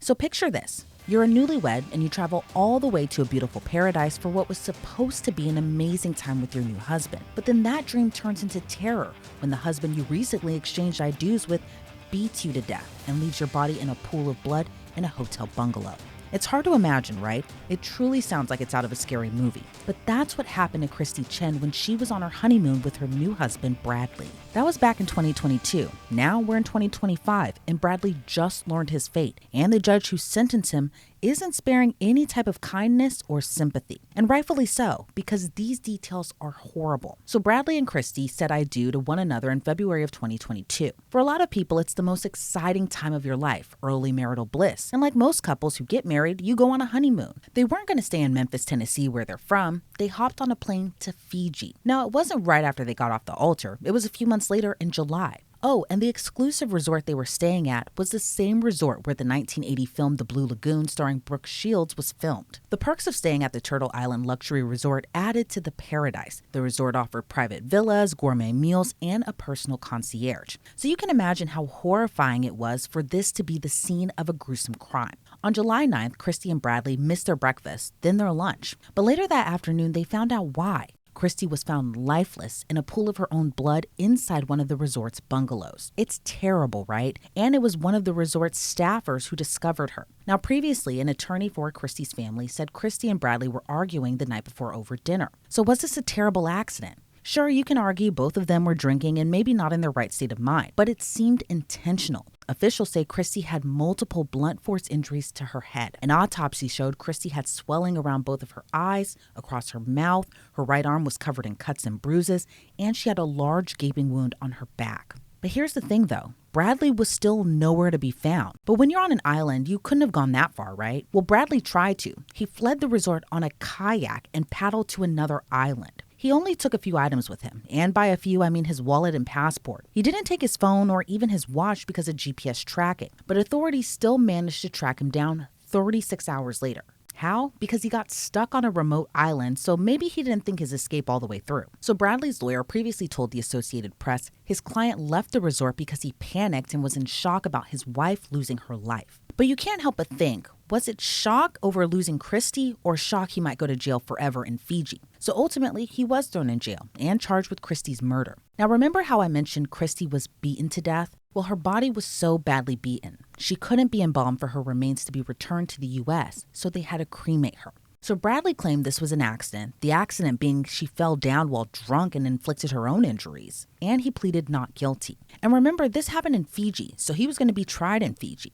So picture this. You're a newlywed and you travel all the way to a beautiful paradise for what was supposed to be an amazing time with your new husband. But then that dream turns into terror when the husband you recently exchanged IDs with beats you to death and leaves your body in a pool of blood in a hotel bungalow. It's hard to imagine, right? It truly sounds like it's out of a scary movie. But that's what happened to Christe Chen when she was on her honeymoon with her new husband, Bradley. That was back in 2022. Now we're in 2025, and Bradley just learned his fate, and the judge who sentenced him isn't sparing any type of kindness or sympathy. And rightfully so, because these details are horrible. So Bradley and Christe said I do to one another in February of 2022. For a lot of people, it's the most exciting time of your life, early marital bliss. And like most couples who get married, you go on a honeymoon. They weren't going to stay in Memphis, Tennessee, where they're from. They hopped on a plane to Fiji. Now, it wasn't right after they got off the altar. It was a few months later in July. Oh, and the exclusive resort they were staying at was the same resort where the 1980 film The Blue Lagoon starring Brooke Shields was filmed. The perks of staying at the Turtle Island Luxury Resort added to the paradise. The resort offered private villas, gourmet meals, and a personal concierge. So you can imagine how horrifying it was for this to be the scene of a gruesome crime. On July 9th, Christe and Bradley missed their breakfast, then their lunch. But later that afternoon, they found out why. Christe was found lifeless in a pool of her own blood inside one of the resort's bungalows. It's terrible, right? And it was one of the resort's staffers who discovered her. Now, previously, an attorney for Christe's family said Christe and Bradley were arguing the night before over dinner. So was this a terrible accident? Sure, you can argue both of them were drinking and maybe not in their right state of mind, but it seemed intentional. Officials say Christe had multiple blunt force injuries to her head. An autopsy showed Christe had swelling around both of her eyes, across her mouth, her right arm was covered in cuts and bruises, and she had a large gaping wound on her back. But here's the thing though, Bradley was still nowhere to be found. But when you're on an island, you couldn't have gone that far, right? Well, Bradley tried to. He fled the resort on a kayak and paddled to another island. He only took a few items with him, and by a few, I mean his wallet and passport. He didn't take his phone or even his watch because of GPS tracking, but authorities still managed to track him down 36 hours later. How? Because he got stuck on a remote island, so maybe he didn't think his escape all the way through. So Bradley's lawyer previously told the Associated Press his client left the resort because he panicked and was in shock about his wife losing her life. But you can't help but think, was it shock over losing Christe or shock he might go to jail forever in Fiji? So ultimately, he was thrown in jail and charged with Christe's murder. Now remember how I mentioned Christe was beaten to death? Well, her body was so badly beaten, she couldn't be embalmed for her remains to be returned to the U.S., so they had to cremate her. So Bradley claimed this was an accident, the accident being she fell down while drunk and inflicted her own injuries, and he pleaded not guilty. And remember, this happened in Fiji, so he was going to be tried in Fiji.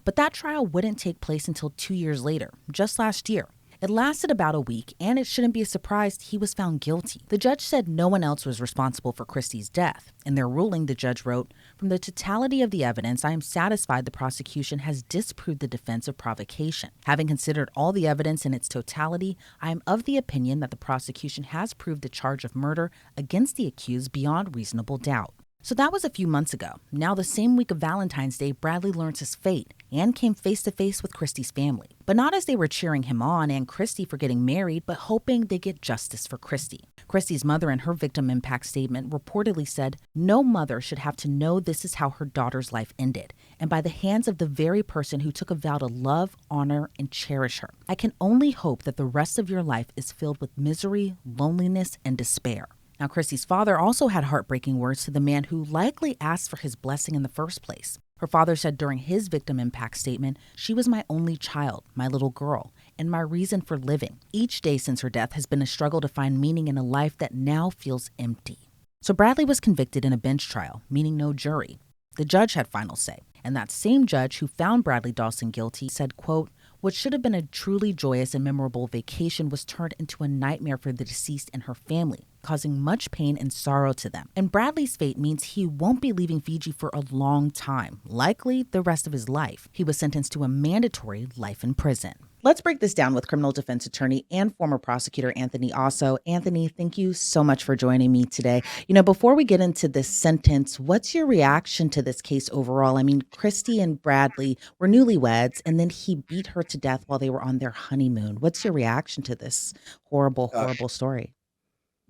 But that trial wouldn't take place until 2 years later, just last year. It lasted about a week, and it shouldn't be a surprise he was found guilty. The judge said no one else was responsible for Christe's death. In their ruling, the judge wrote, "From the totality of the evidence, I am satisfied the prosecution has disproved the defense of provocation. Having considered all the evidence in its totality, I am of the opinion that the prosecution has proved the charge of murder against the accused beyond reasonable doubt." So that was a few months ago. Now, the same week of Valentine's Day, Bradley learns his fate and came face to face with Christe's family. But not as they were cheering him on and Christe for getting married, but hoping they get justice for Christe. Christe's mother in her victim impact statement reportedly said, "No mother should have to know this is how her daughter's life ended, and by the hands of the very person who took a vow to love, honor, and cherish her. I can only hope that the rest of your life is filled with misery, loneliness, and despair." Now, Christe's father also had heartbreaking words to the man who likely asked for his blessing in the first place. Her father said during his victim impact statement, "She was my only child, my little girl, and my reason for living. Each day since her death has been a struggle to find meaning in a life that now feels empty." So Bradley was convicted in a bench trial, meaning no jury. The judge had final say, and that same judge who found Bradley Dawson guilty said, quote, "What should have been a truly joyous and memorable vacation was turned into a nightmare for the deceased and her family, causing much pain and sorrow to them. And Bradley's fate means he won't be leaving Fiji for a long time, likely the rest of his life. He was sentenced to a mandatory life in prison." Let's break this down with criminal defense attorney and former prosecutor Anthony Osso. Anthony, thank you so much for joining me today. Before we get into this sentence, what's your reaction to this case overall? I mean, Christe and Bradley were newlyweds, and then he beat her to death while they were on their honeymoon. What's your reaction to this horrible, horrible story?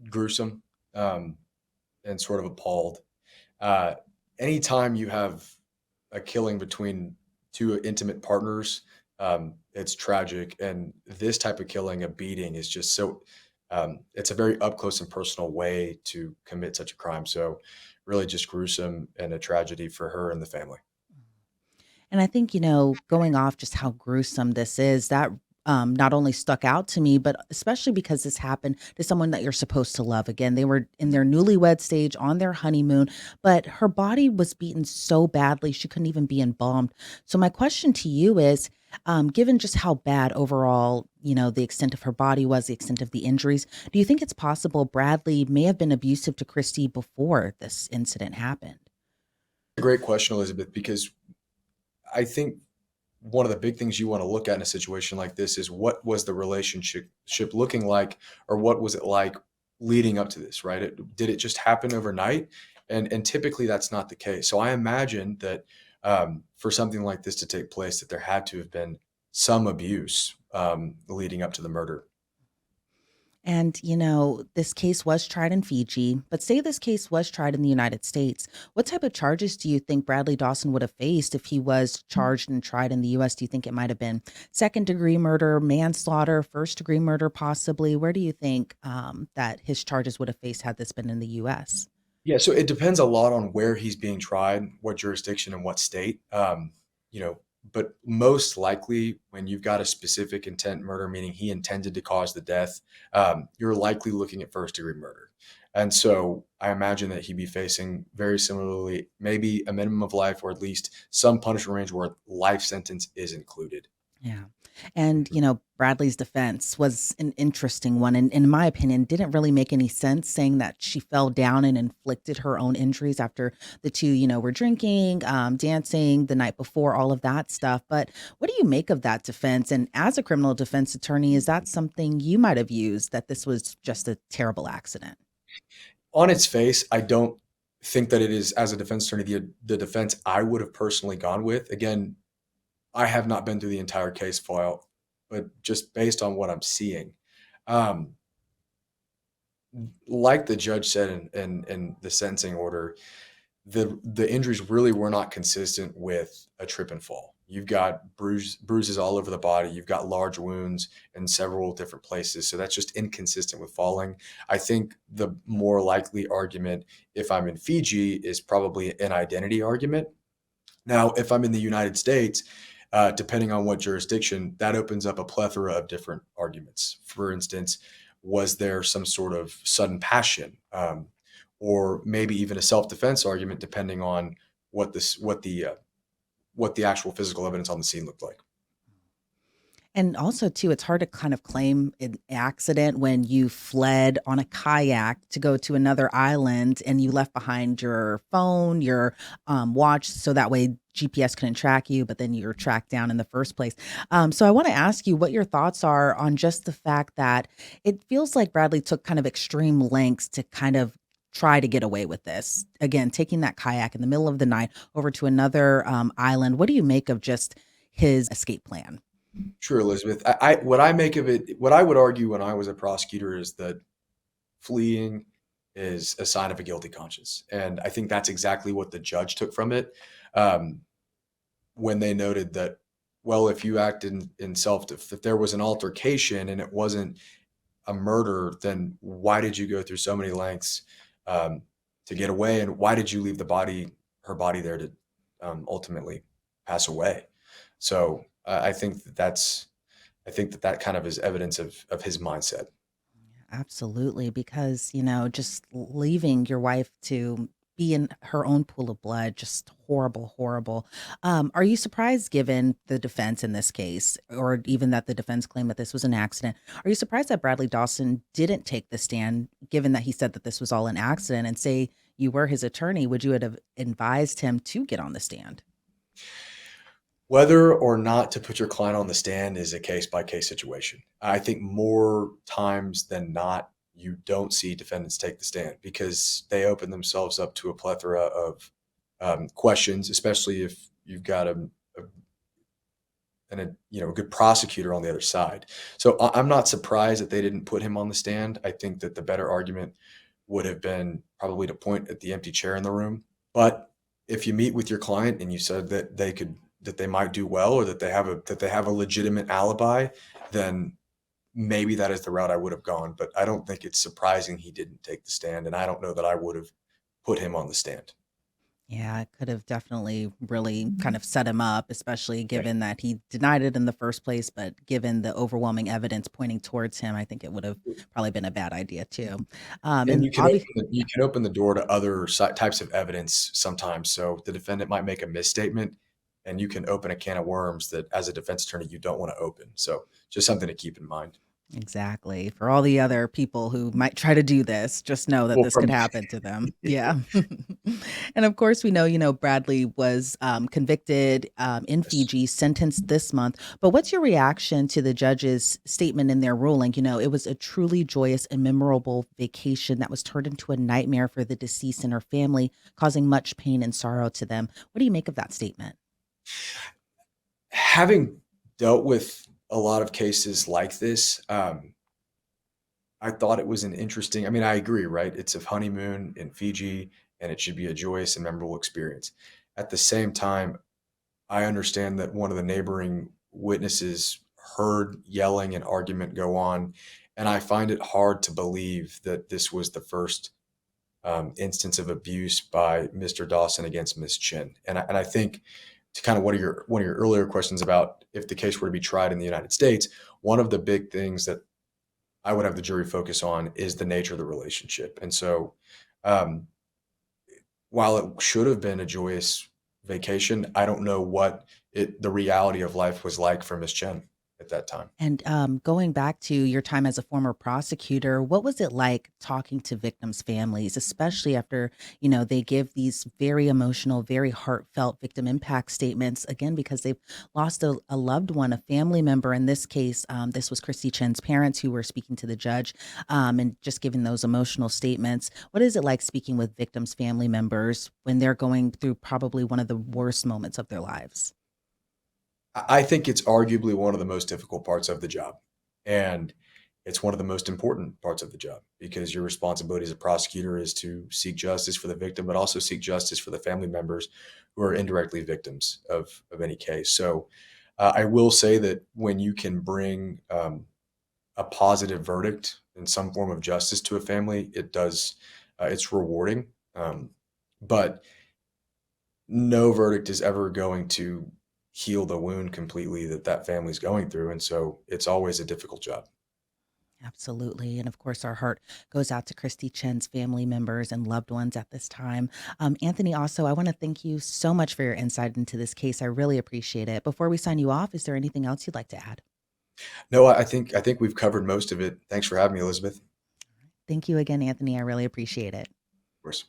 Gruesome, and sort of appalled. Uh, Anytime you have a killing between two intimate partners, it's tragic. And this type of killing, a beating, is just so, it's a very up close and personal way to commit such a crime. So, really just gruesome and a tragedy for her and the family. And I think, going off just how gruesome this is, that not only stuck out to me, but especially because this happened to someone that you're supposed to love. Again, they were in their newlywed stage on their honeymoon, but her body was beaten so badly she couldn't even be embalmed. So, my question to you is, given just how bad overall, the extent of her body was, the extent of the injuries, do you think it's possible Bradley may have been abusive to Christy before this incident happened? A great question, Elizabeth, because I think one of the big things you want to look at in a situation like this is what was the relationship looking like, or what was it like leading up to this, right? Did it just happen overnight? And typically that's not the case. So I imagine that for something like this to take place, that there had to have been some abuse leading up to the murder. And, this case was tried in Fiji, but say this case was tried in the United States. What type of charges do you think Bradley Dawson would have faced if he was charged and tried in the US? Do you think it might have been second degree murder, manslaughter, first degree murder, possibly? Where do you think that his charges would have faced had this been in the US? Yeah, so it depends a lot on where he's being tried, what jurisdiction and what state. You know, but most likely, when you've got a specific intent murder, meaning he intended to cause the death, you're likely looking at first degree murder. And so I imagine that he'd be facing very similarly, maybe a minimum of life, or at least some punishment range where life sentence is included. Yeah. And, Bradley's defense was an interesting one. And in my opinion, didn't really make any sense saying that she fell down and inflicted her own injuries after the two, were drinking, dancing the night before, all of that stuff. But what do you make of that defense? And as a criminal defense attorney, is that something you might have used, that this was just a terrible accident? On its face, I don't think that it is, as a defense attorney, the defense I would have personally gone with. Again, I have not been through the entire case file, but just based on what I'm seeing, um, like the judge said in the sentencing order, the injuries really were not consistent with a trip and fall. You've got bruises all over the body. You've got large wounds in several different places. So that's just inconsistent with falling. I think the more likely argument, if I'm in Fiji, is probably an identity argument. Now, if I'm in the United States, depending on what jurisdiction, that opens up a plethora of different arguments. For instance, was there some sort of sudden passion, or maybe even a self-defense argument, depending on what the actual physical evidence on the scene looked like. And also, too, it's hard to kind of claim an accident when you fled on a kayak to go to another island and you left behind your phone, your watch, so that way GPS couldn't track you, but then you're tracked down in the first place. So I want to ask you what your thoughts are on just the fact that it feels like Bradley took kind of extreme lengths to kind of try to get away with this. Again, taking that kayak in the middle of the night over to another island. What do you make of just his escape plan? Sure, Elizabeth. What I make of it, what I would argue when I was a prosecutor, is that fleeing is a sign of a guilty conscience, and I think that's exactly what the judge took from it, um, when they noted that, well, if you acted in self, if there was an altercation and it wasn't a murder, then why did you go through so many lengths um, to get away, and why did you leave her body there to ultimately pass away? So I think that that kind of is evidence of his mindset. Absolutely, because, just leaving your wife to be in her own pool of blood, just horrible, horrible. Are you surprised, given the defense in this case, or even that the defense claimed that this was an accident? Are you surprised that Bradley Dawson didn't take the stand, given that he said that this was all an accident? And say you were his attorney, would you have advised him to get on the stand? Whether or not to put your client on the stand is a case by case situation. I think more times than not, you don't see defendants take the stand because they open themselves up to a plethora of questions, especially if you've got a a good prosecutor on the other side. So I'm not surprised that they didn't put him on the stand. I think that the better argument would have been probably to point at the empty chair in the room. But if you meet with your client and you said that they might do well, or that they have a legitimate alibi, then maybe that is the route I would have gone. But I don't think it's surprising he didn't take the stand, and I don't know that I would have put him on the stand. Yeah, it could have definitely really kind of set him up, especially Yeah. given that he denied it in the first place. But given the overwhelming evidence pointing towards him, I think it would have probably been a bad idea too. And And obviously, you can open the door to other types of evidence sometimes. So the defendant might make a misstatement, and you can open a can of worms that, as a defense attorney, you don't want to open. So just something to keep in mind. exactly. For all the other people who might try to do this, just know that Well, this could from happen to them. Yeah. And of course, we know, Bradley was convicted in yes. Fiji, sentenced this month. But what's your reaction to the judge's statement in their ruling? It was a truly joyous and memorable vacation that was turned into a nightmare for the deceased and her family, causing much pain and sorrow to them. What do you make of that statement? Having dealt with a lot of cases like this, I thought it was an interesting. I mean, I agree, right? It's a honeymoon in Fiji, and it should be a joyous and memorable experience. At the same time, I understand that one of the neighboring witnesses heard yelling and argument go on, and I find it hard to believe that this was the first instance of abuse by Mr. Dawson against Miss Chen. And I think, to kind of one of your earlier questions about if the case were to be tried in the United States, one of the big things that I would have the jury focus on is the nature of the relationship. And so, um, while it should have been a joyous vacation, I don't know what the reality of life was like for Miss Chen at that time. And going back to your time as a former prosecutor, what was it like talking to victims' families, especially after, they give these very emotional, very heartfelt victim impact statements, again, because they've lost a loved one, a family member. In this case, this was Christe Chen's parents who were speaking to the judge and just giving those emotional statements. What is it like speaking with victims' family members when they're going through probably one of the worst moments of their lives? I think it's arguably one of the most difficult parts of the job. And it's one of the most important parts of the job, because your responsibility as a prosecutor is to seek justice for the victim, but also seek justice for the family members who are indirectly victims of any case. So I will say that when you can bring a positive verdict and some form of justice to a family, it's rewarding. But no verdict is ever going to heal the wound completely that family's going through. And so it's always a difficult job. Absolutely. And of course, our heart goes out to Christe Chen's family members and loved ones at this time. Anthony, also, I want to thank you so much for your insight into this case. I really appreciate it. Before we sign you off, is there anything else you'd like to add? No, I think we've covered most of it. Thanks for having me, Elizabeth. Of Thank you again, Anthony. I really appreciate it. course.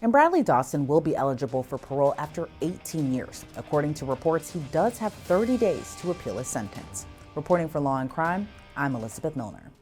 And Bradley Dawson will be eligible for parole after 18 years. According to reports, he does have 30 days to appeal his sentence. Reporting for Law and Crime, I'm Elizabeth Millner.